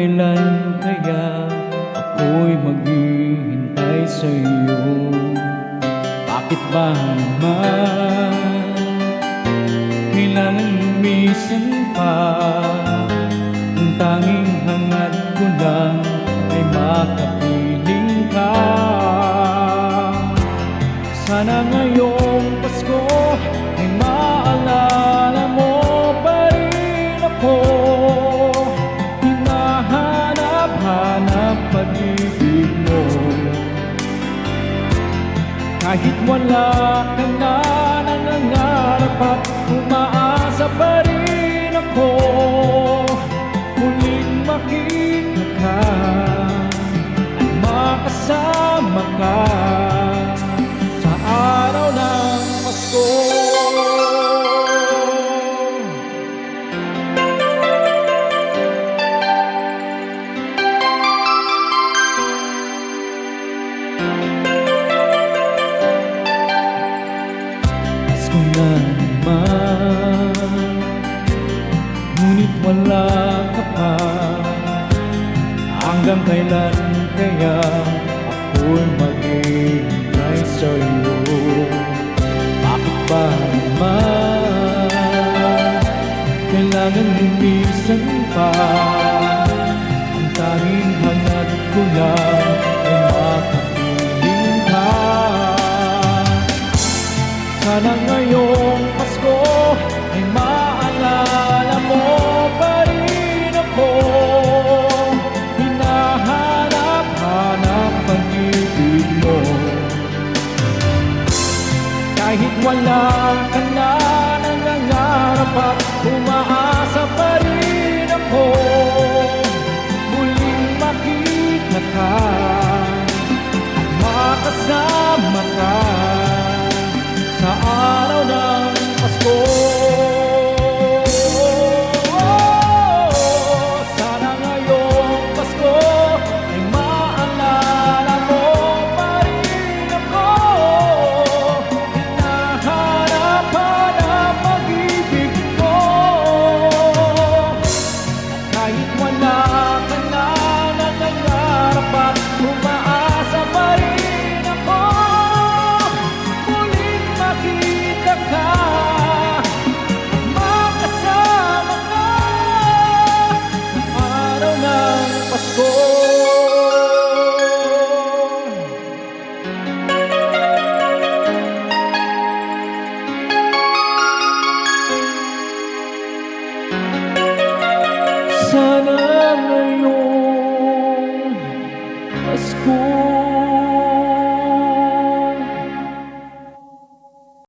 kailan kaya ako'y maghihintay sa iyo? Bakit ba naman kailangan lumisan pa? Ang tanging hangad ko lang ay makapiling ka. Sana ngayong Pasko ay maalala mo pa rin ako. Hinahanap-hanap pag-ibig mo. Kahit wala ka na, nangangarap at umaasa pa rin ako. Muling makita ka at makasama ka sa araw ng Pasko. Pasko na naman, ngunit wala ka pa. Hanggang kailan kaya ako'y maghihintay sa iyo? Bakit ba naman kailangan lumisan pa? Ang tanging hangad ko lang ay makapiling ka. Sana ngayong Pasko ay maalala mo pa rin ako. Hinahanap-hanap pag-ibig mo. Kahit wala ka na, nangangarap at umaasa pa rin ako. Muling makita ka at makasama ka sa araw ng Pasko. Sana ngayong Pasko ay maalala mo pa rin ako. Hinahanap-hanap pag-ibig mo. At kahit wala ka na, nangangarap at umaasa pa rin ako. Muling makita ka at makasama ka sa araw ng Pasko. Sana ngayong Pasko